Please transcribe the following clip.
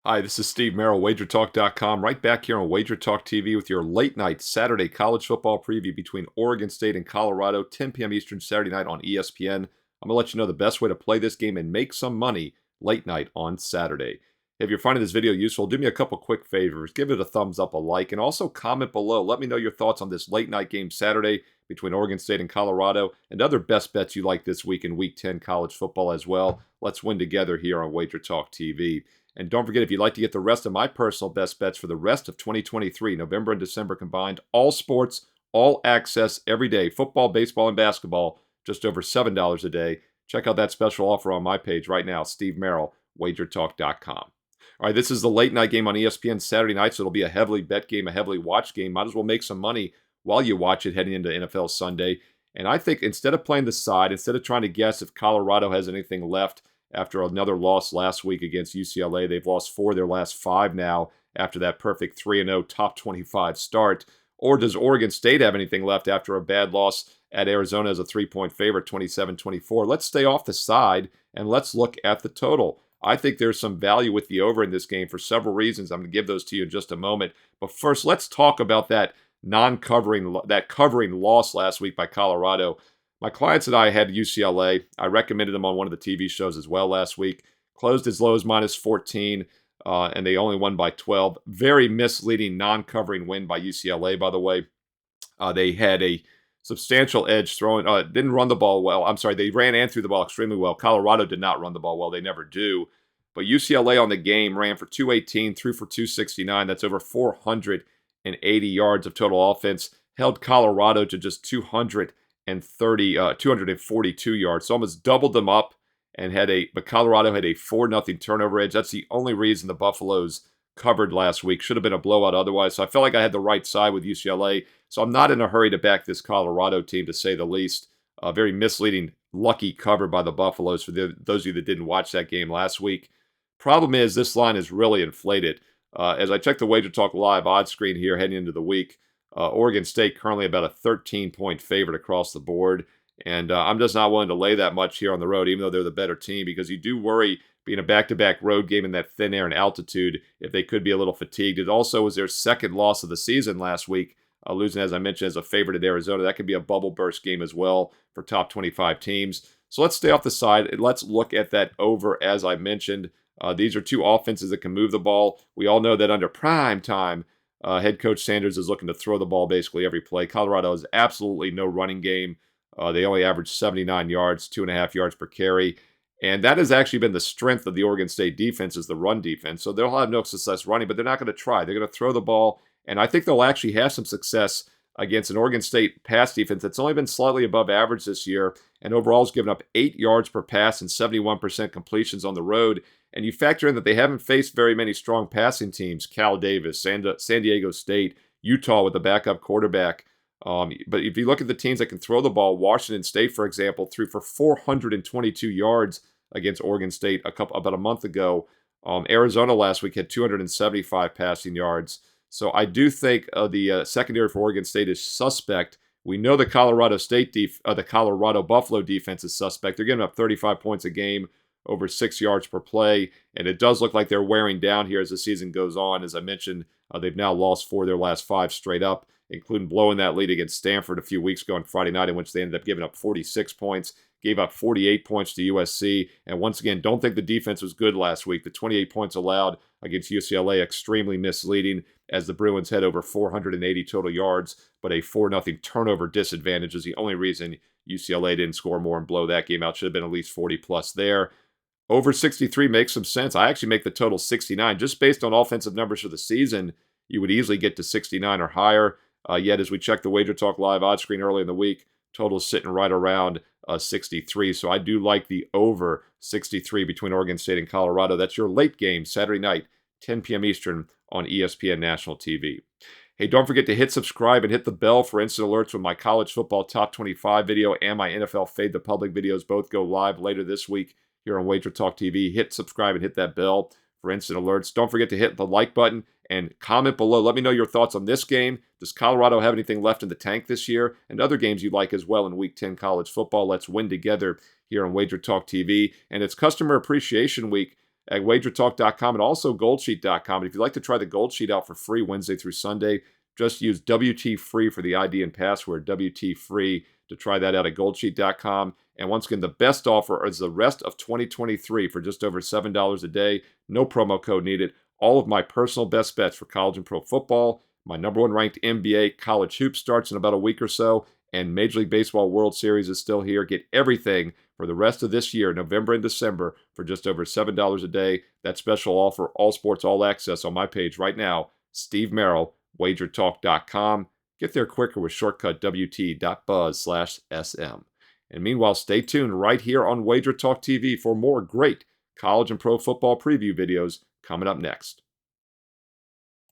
Hi, this is Steve Merrill, WagerTalk.com, right back here on Wager Talk TV with your late night Saturday college football preview between Oregon State and Colorado, 10 p.m. Eastern Saturday night on ESPN. I'm going to let you know the best way to play this game and make some money late night on Saturday. If you're finding this video useful, do me a couple quick favors. Give it a thumbs up, a like, and also comment below. Let me know your thoughts on this late night game Saturday between Oregon State and Colorado and other best bets you like this week in Week 10 college football as well. Let's win together here on Wager Talk TV. And don't forget, if you'd like to get the rest of my personal best bets for the rest of 2023, November and December combined, all sports, all access, every day, football, baseball, and basketball, just over $7 a day. Check out that special offer on my page right now, Steve Merrill, WagerTalk.com. All right, this is the late night game on ESPN Saturday night, so it'll be a heavily bet game, a heavily watched game. Might as well make some money while you watch it heading into NFL Sunday. And I think instead of playing the side, instead of trying to guess if Colorado has anything left, after another loss last week against UCLA, they've lost 4 of their last 5 now after that perfect 3-0 top 25 start. Or does Oregon State have anything left after a bad loss at Arizona as a 3-point favorite, 27-24? Let's stay off the side and let's look at the total. I think there's some value with the over in this game for several reasons. I'm going to give those to you in just a moment. But first, let's talk about that covering loss last week by Colorado. My clients and I had UCLA. I recommended them on one of the TV shows as well last week. Closed as low as minus 14, and they only won by 12. Very misleading non-covering win by UCLA, by the way. They had a substantial edge throwing. Didn't run the ball well. I'm sorry, they ran and threw the ball extremely well. Colorado did not run the ball well. They never do. But UCLA on the game ran for 218, threw for 269. That's over 480 yards of total offense. Held Colorado to just 242 yards, so almost doubled them up, and but Colorado had a 4-0 turnover edge. That's the only reason the Buffaloes covered last week. Should have been a blowout otherwise, so I felt like I had the right side with UCLA, so I'm not in a hurry to back this Colorado team, to say the least. A very misleading, lucky cover by the Buffaloes for those of you that didn't watch that game last week. Problem is, this line is really inflated. As I check the Wager Talk Live odds screen here heading into the week, Oregon State currently about a 13-point favorite across the board. And I'm just not willing to lay that much here on the road, even though they're the better team, because you do worry, being a back-to-back road game in that thin air and altitude, if they could be a little fatigued. It also was their second loss of the season last week, losing, as I mentioned, as a favorite at Arizona. That could be a bubble burst game as well for top 25 teams. So let's stay off the side, and let's look at that over, as I mentioned. These are two offenses that can move the ball. We all know that under prime time, head coach Sanders is looking to throw the ball basically every play. Colorado has absolutely no running game. They only average 79 yards, 2.5 yards per carry. And that has actually been the strength of the Oregon State defense, is the run defense. So they'll have no success running, but they're not going to try. They're going to throw the ball. And I think they'll actually have some success against an Oregon State pass defense that's only been slightly above average this year, and overall has given up 8 yards per pass and 71% completions on the road. And you factor in that they haven't faced very many strong passing teams: Cal Davis, San Diego State, Utah with a backup quarterback. But if you look at the teams that can throw the ball, Washington State, for example, threw for 422 yards against Oregon State about a month ago. Arizona last week had 275 passing yards. So I do think the secondary for Oregon State is suspect. We know the the Colorado Buffalo defense is suspect. They're giving up 35 points a game, over 6 yards per play, and it does look like they're wearing down here as the season goes on. As I mentioned, they've now lost 4 of their last 5 straight up, including blowing that lead against Stanford a few weeks ago on Friday night, in which they ended up giving up 46 points, gave up 48 points to USC, and once again, don't think the defense was good last week. The 28 points allowed against UCLA, extremely misleading, as the Bruins had over 480 total yards, but a 4-0 turnover disadvantage is the only reason UCLA didn't score more and blow that game out. Should have been at least 40-plus there. Over 63 makes some sense. I actually make the total 69. Just based on offensive numbers for the season, you would easily get to 69 or higher. Yet, as we check the Wager Talk Live odds screen early in the week, total's sitting right around 63. So I do like the over 63 between Oregon State and Colorado. That's your late game, Saturday night, 10 p.m. Eastern on ESPN National TV. Hey, don't forget to hit subscribe and hit the bell for instant alerts when my college football top 25 video and my NFL Fade the Public videos both go live later this week here on Wager Talk TV. Hit subscribe and hit that bell for instant alerts. Don't forget to hit the like button and comment below. Let me know your thoughts on this game. Does Colorado have anything left in the tank this year? And other games you like as well in Week 10 college football. Let's win together here on Wager Talk TV. And it's Customer Appreciation Week at wagertalk.com and also goldsheet.com. And if you'd like to try the Gold Sheet out for free Wednesday through Sunday, just use WT Free for the ID and password, WT Free, to try that out at goldsheet.com. And once again, the best offer is the rest of 2023 for just over $7 a day. No promo code needed. All of my personal best bets for college and pro football. My number one ranked NBA college hoop starts in about a week or so, and Major League Baseball World Series is still here. Get everything for the rest of this year, November and December, for just over $7 a day. That special offer, all sports, all access, on my page right now, Steve Merrill, wagertalk.com. Get there quicker with shortcut wt.buzz/SM. And meanwhile, stay tuned right here on Wager Talk TV for more great college and pro football preview videos coming up next.